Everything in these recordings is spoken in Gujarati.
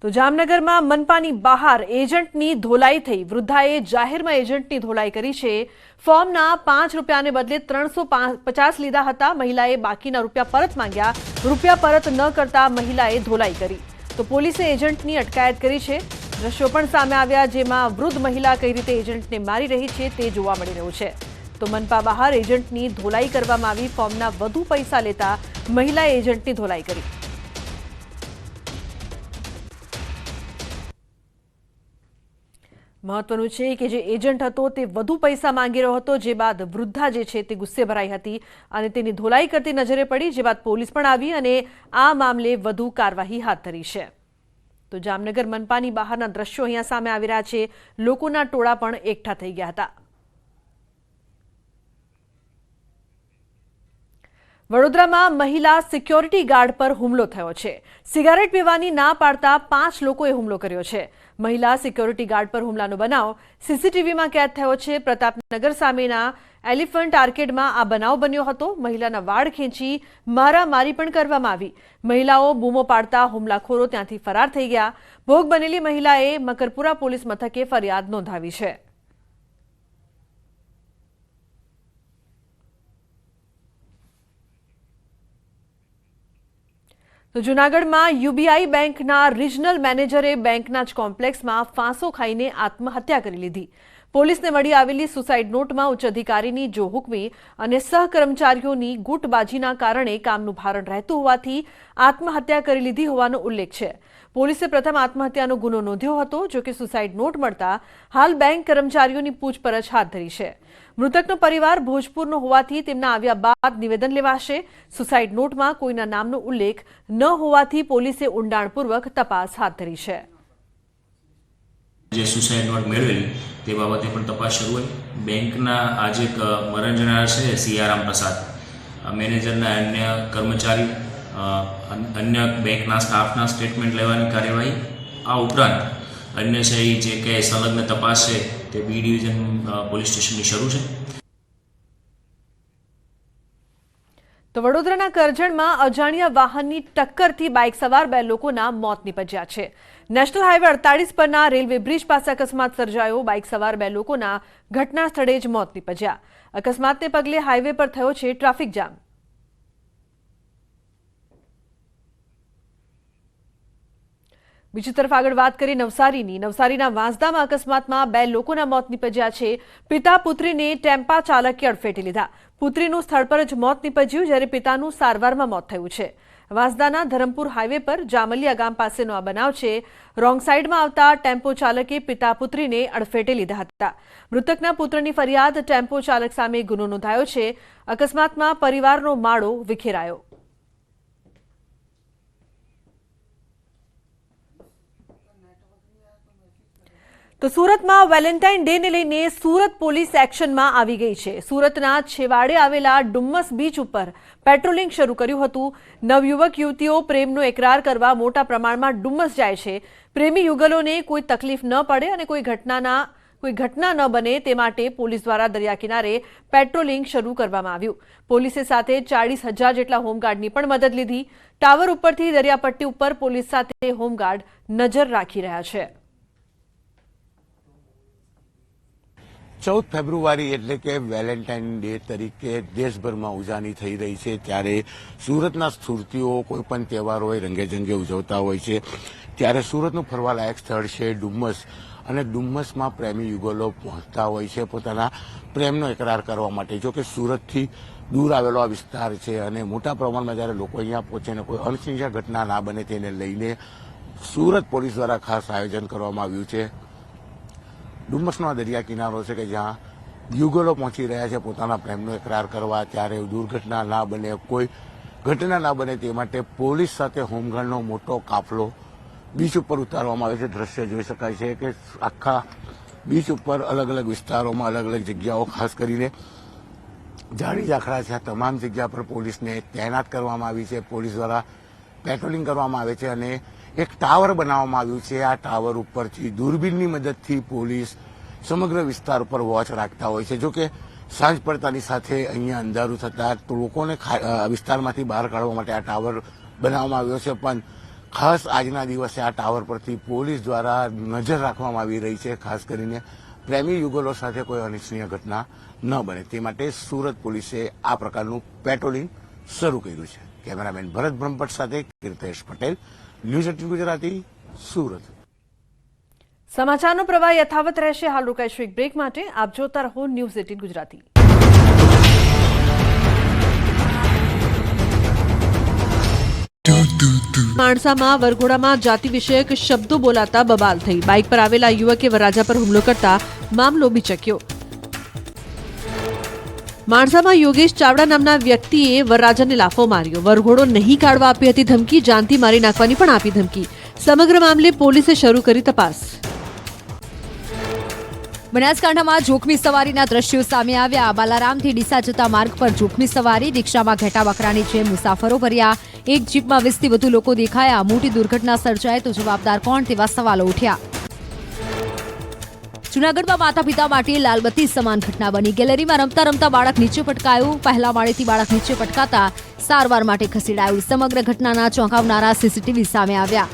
તો જામનગરમાં મનપાની બહાર એજન્ટની ધોલાઈ થઈ। વૃદ્ધાએ જાહેરમાં એજન્ટની ધોલાઈ કરી છે। ફોર્મના 5 રૂપિયાને બદલે 350 લીધા હતા। મહિલાએ બાકીના રૂપિયા પરત માંગ્યા। રૂપિયા પરત ન કરતા મહિલાએ ધોલાઈ કરી તો પોલીસે એજન્ટની અટકાયત કરી છે। દ્રશ્યો પણ સામે આવ્યા જેમાં વૃદ્ધ મહિલા કઈ રીતે એજન્ટને મારી રહી છે તે જોવા મળી રહ્યું છે। તો મનપા બહાર એજન્ટની ધોલાઈ કરવામાં આવી। ફોર્મના વધુ પૈસા લેતા મહિલાએ એજન્ટની ધોલાઈ કરી। મહત્વનું છે કે જે એજન્ટ હતો તે વધુ પૈસા માંગી રહ્યો હતો, જે બાદ વૃદ્ધા જે છે તે ગુસ્સે ભરાઈ હતી અને તેની ધોલાઈ કરતી નજરે પડી, જે બાદ પોલીસ પણ આવી અને આ મામલે વધુ કાર્યવાહી હાથ ધરી છે। તો જામનગર મનપાની બહારના દ્રશ્યો અહીંયા સામે આવી રહ્યા છે। લોકોના ટોળા પણ એકઠા થઈ ગયા હતા। વડોદરામાં મહિલા સિક્યોરિટી ગાર્ડ પર હુમલો થયો છે। સિગારેટ પીવાની ના પાડતા 5 લોકોએ હુમલો કર્યો છે। મહિલા સિક્યોરિટી ગાર્ડ પર હુમલાનો બનાવ સીસીટીવીમાં કેદ થયો છે। પ્રતાપનગર સામેના એલિફન્ટ આર્કેડમાં આ બનાવ બન્યો હતો। મહિલાના વાળ ખેંચી મારામારી પણ કરવામાં આવી। મહિલાઓ બૂમો પાડતા હુમલાખોરો ત્યાંથી ફરાર થઈ ગયા। ભોગ બનેલી મહિલાએ મકરપુરા પોલીસ મથકે ફરિયાદ નોંધાવી છે। તો જૂનાગઢમાં યુબીઆઈ બેંકના રિજનલ મેનેજરે બેંકના જ કોમ્પ્લેક્સમાં ફાંસો ખાઈને આત્મહત્યા કરી લીધી। પોલીસને મળી આવેલી સુસાઇડ નોટમાં ઉચ્ચ અધિકારીની જોહુકમી અને સહકર્મચારીઓની ગુટબાજીના કારણે કામનું ભારણ રહેતું હોવાથી આત્મહત્યા કરી લીધી હોવાનો ઉલ્લેખ છે। પોલીસે પ્રથમ આત્મહત્યાનો ગુનો નોંધ્યો હતો, જો કે સુસાઇડ નોટ મળતા હાલ બેંક કર્મચારીઓની પૂછપરછ હાથ ધરી છે। મૃતકનો પરિવાર ભોજપુરનો હોવાથી તેમના આવ્યા બાદ નિવેદન લેવાશે। સુસાઇડ નોટમાં કોઈના નામનો ઉલ્લેખ ન હોવાથી પોલીસે ઊંડાણપૂર્વક તપાસ હાથ ધરી છે। જે સુસાઇડ નોટ મેળવેલી તે બાબતે પણ તપાસ શરૂ હોય। બેંકના આજે એક મરણ જનાર છે સિયારામ પ્રસાદ, મેનેજરના અન્ય કર્મચારી અન્ય બેંકના સ્ટાફના સ્ટેટમેન્ટ લેવાની કાર્યવાહી, આ ઉપરાંત અન્ય છે જે કે સંલગ્ન તપાસ છે તે બી ડિવિઝન પોલીસ સ્ટેશનની શરૂ છે। તો વડોદરાના કરજણમાં અજાણ્યા વાહનની ટક્કરથી બાઇક સવાર 2 લોકોના મોત નીપજ્યા છે। નેશનલ હાઈવે 48 પરના રેલવે બ્રિજ પાસે અકસ્માત સર્જાયો। બાઇક સવાર 2 લોકોના ઘટના સ્થળે જ મોત નીપજ્યા। અકસ્માતને પગલે હાઈવે પર થયો છે ટ્રાફિક જામ। બીજી તરફ આગળ વાત કરી નવસારીના વાંસદામાં અકસ્માતમાં 2 લોકોના મોત નીપજ્યા છે। પિતા પુત્રીને ટેમ્પા ચાલકે અડફેટે લીધા। પુત્રીનું સ્થળ પર જ મોત નીપજ્યું, જ્યારે પિતાનું સારવારમાં મોત થયું છે। વાંસદાના ધરમપુર હાઈવે પર જામલિયા ગામ પાસેનો આ બનાવ છે। રોંગ સાઈડમાં આવતા ટેમ્પો ચાલકે પિતા પુત્રીને અડફેટે લીધા હતા। મૃતકના પુત્રની ફરિયાદ ટેમ્પો ચાલક સામે ગુનો નોંધાયો છે। અકસ્માતમાં પરિવારનો માળો વિખેરાયો। તો સુરતમાં વેલેન્ટાઇન ડે ને લઈને સુરત પોલીસ એક્શનમાં આવી ગઈ છે। સુરતના છેવાડે આવેલા ડુમ્મસ બીચ ઉપર પેટ્રોલિંગ શરૂ કર્યું હતું। નવયુવક યુવતીઓ પ્રેમનો એકરાર કરવા મોટા પ્રમાણમાં ડુમ્મસ જાય છે। પ્રેમી યુગલોને કોઈ તકલીફ ન પડે અને કોઈ ઘટના ન બને તે માટે પોલીસ દ્વારા દરિયા કિનારે પેટ્રોલિંગ શરૂ કરવામાં આવ્યું। પોલીસે સાથે 40,000 જેટલા હોમગાર્ડની પણ મદદ લીધી। ટાવર ઉપરથી દરિયાપટ્ટી ઉપર પોલીસ સાથે હોમગાર્ડ નજર રાખી રહ્યા છે। 14 ફેબ્રુઆરી એટલે કે વેલેન્ટાઇન ડે તરીકે દેશભરમાં ઉજવણી થઈ રહી છે, ત્યારે સુરતના સુરતીઓ કોઈ પણ તહેવાર હોય રંગેચંગે ઉજવતા હોય છે। ત્યારે સુરતનું ફરવાલાયક સ્થળ છે ડુમ્મસ, અને ડુમ્મસમાં પ્રેમી યુગલો પહોંચતા હોય છે પોતાના પ્રેમનો એકરાર કરવા માટે। જો કે સુરતથી દૂર આવેલો આ વિસ્તાર છે અને મોટા પ્રમાણમાં જ્યારે લોકો અહીંયા પહોંચે ને કોઈ અનિચ્છનીય ઘટના ના બને તેને લઈને સુરત પોલીસ દ્વારા ખાસ આયોજન કરવામાં આવ્યું છે। ડુમ્મસનો દરિયા કિનારો છે કે જ્યાં યુગલો પહોંચી રહ્યા છે પોતાના પ્રેમનો એકરાર કરવા। ત્યારે દુર્ઘટના ના બને, કોઈ ઘટના ના બને તે માટે પોલીસ સાથે હોમગાર્ડનો મોટો કાફલો બીચ ઉપર ઉતારવામાં આવે છે। દ્રશ્ય જોઈ શકાય છે કે આખા બીચ ઉપર અલગ અલગ વિસ્તારોમાં અલગ અલગ જગ્યાઓ, ખાસ કરીને ઝાડી ઝાખરા છે, આ તમામ જગ્યા પર પોલીસને તૈનાત કરવામાં આવી છે। પોલીસ દ્વારા પેટ્રોલિંગ કરવામાં આવે છે અને એક ટાવર બનાવવામાં આવ્યું છે। આ ટાવર ઉપરથી દૂરબીનની મદદથી પોલીસ સમગ્ર વિસ્તાર ઉપર વોચ રાખતા હોય છે। જો કે સાંજ પડતાની સાથે અહીંયા અંધારું થતાં લોકોને વિસ્તારમાંથી બહાર કાઢવા માટે આ ટાવર બનાવવામાં આવ્યો છે, પણ ખાસ આજના દિવસે આ ટાવર પરથી પોલીસ દ્વારા નજર રાખવામાં આવી રહી છે, ખાસ કરીને પ્રેમી યુગલો સાથે કોઈ અનિચ્છનીય ઘટના ન બને તે માટે સુરત પોલીસે આ પ્રકારનું પેટ્રોલિંગ શરૂ કર્યું છે. કેમેરામેન ભરત બ્રહ્મભટ્ટ સાથે કીર્તેશ પટેલ, ન્યૂઝ 18 ગુજરાતી, સુરત. સમાચારનો પ્રવાહ યથાવત રહેશે. હાલ રોકાઈશું એક બ્રેક માટે. આપ જોતા રહો ન્યૂઝ 18 ગુજરાતી. માણસામાં વરઘોડામાં જાતિ વિષયક શબ્દો બોલાતા બબાલ થઈ. બાઇક પર આવેલા યુવકે વરરાજા પર હુમલો કરતા મામલો બિચક્યો. માણસામાં યોગેશ ચાવડા નામના વ્યક્તિએ વરરાજાને લાફો માર્યો. વરઘોડો નહીં કાઢવા આપી હતી ધમકી, જાનથી મારી નાખવાની પણ આપી ધમકી. સમગ્ર મામલે પોલીસે શરૂ કરી તપાસ. બનાસકાંઠામાં જોખમી સવારીના દ્રશ્યો સામે આવ્યા. બાલારામથી ડીસા જતા માર્ગ પર જોખમી સવારી, રિક્ષામાં ઘેટા બકરાની જેમ મુસાફરો ભર્યા. એક જીપમાં 20થી વધુ લોકો દેખાયા. મોટી દુર્ઘટના સર્જાય તો જવાબદાર કોણ તેવા સવાલો ઉઠ્યા. જૂનાગઢમાં માતા પિતા માટે લાલબત્તી સમાન ઘટના બની. ગેલેરીમાં રમતા રમતા બાળક નીચે પટકાયું. પહેલા માળેથી બાળક નીચે પટકાતા સારવાર માટે ખસેડાયું. સમગ્ર ઘટનાના ચોંકાવનારા સીસીટીવી સામે આવ્યા.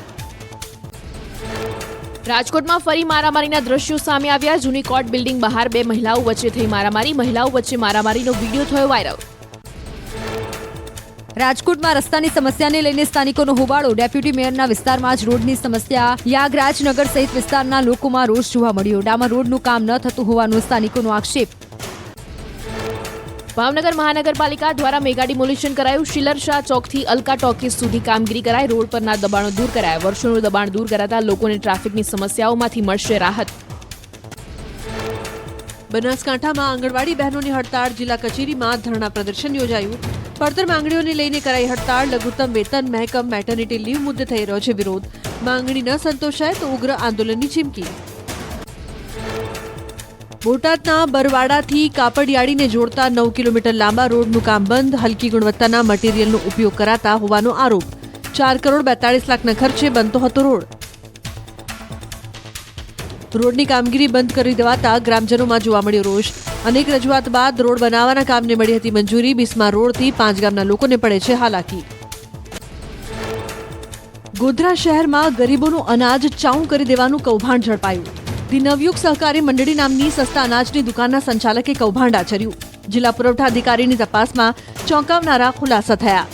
રાજકોટમાં ફરી મારામારીના દ્રશ્યો સામે આવ્યા. જૂની કોર્ટ બિલ્ડિંગ બહાર બે મહિલાઓ વચ્ચે થઈ મારામારી. મહિલાઓ વચ્ચે મારામારીનો વિડીયો થયો વાયરલ. રાજકોટમાં રસ્તાની સમસ્યાને લઈને સ્થાનિકોનો હોબાળો. ડેપ્યુટી મેયરના વિસ્તારમાં જ રોડની સમસ્યા. યાગરાજનગર સહિત વિસ્તારના લોકોમાં રોષ જોવા મળ્યો. ડામર રોડનું કામ ન થતું હોવાનો સ્થાનિકોનો આક્ષેપ. ભાવનગર મહાનગરપાલિકા દ્વારા મેગા ડિમોલિશન કરાયું. શિલરશાહ ચોકથી અલકા ટોકીઝ સુધી કામગીરી કરાઈ. રોડ પરના દબાણો દૂર કરાયા. વર્ષોનું દબાણ દૂર કરાતા લોકોને ટ્રાફિકની સમસ્યાઓમાંથી મળશે રાહત. બનાસકાંઠામાં આંગણવાડી બહેનોની હડતાળ. જિલ્લા કચેરીમાં ધરણા પ્રદર્શન યોજાયું. પડતર માંગણીઓને લઈને કરાઈ હડતાળ. લઘુત્તમ વેતન, મહેકમ, મેટર્નિટી લીવ મુદ્દે થઈ રહ્યો છે વિરોધ. માંગણી ન સંતોષાય તો ઉગ્ર આંદોલનની ચીમકી. બોટાદના બરવાડાથી કાપડિયાળીને જોડતા 9 કિલોમીટર લાંબા રોડનું કામ બંધ. હલકી ગુણવત્તાના મટીરીયલનો ઉપયોગ કરાતા હોવાનો આરોપ. 4 કરોડ 42 લાખના ખર્ચે બનતો હતો રોડ. રોડની કામગીરી બંધ કરી દેવાતા ગ્રામજનોમાં જોવા મળ્યો રોષ. અનેક રજૂઆત બાદ રોડ બનાવવાના કામને મળી હતી મંજૂરી. બિસ્માર રોડથી 5 ગામના લોકોને પડે છે હાલાકી. ગોધરા શહેરમાં ગરીબોનું અનાજ ચાઉં કરી દેવાનું કૌભાંડ ઝડપાયું. ધી નવયુગ સહકારી મંડળી નામની સસ્તા અનાજની દુકાનના સંચાલકે કૌભાંડ આચર્યું. જિલ્લા પુરવઠા અધિકારીની તપાસમાં ચોંકાવનારા ખુલાસા થયા.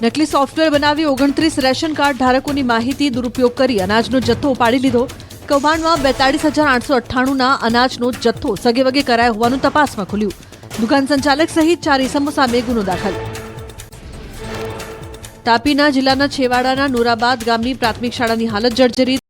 નકલી સોફ્ટવેર બનાવી 29 રેશન કાર્ડ ધારકોની માહિતી દુરુપયોગ કરી અનાજનો જથ્થો ઉપાડી લીધો. કૌભાંડમાં 42,898ના અનાજનો જથ્થો સગેવગે કરાયો હોવાનું તપાસમાં ખુલ્યું. દુકાન સંચાલક સહિત 4 ઇસમો સામે ગુનો દાખલ. તાપીના જિલ્લાના છેવાડાના નોરાબાદ ગામની પ્રાથમિક શાળાની હાલત જર્જરિત.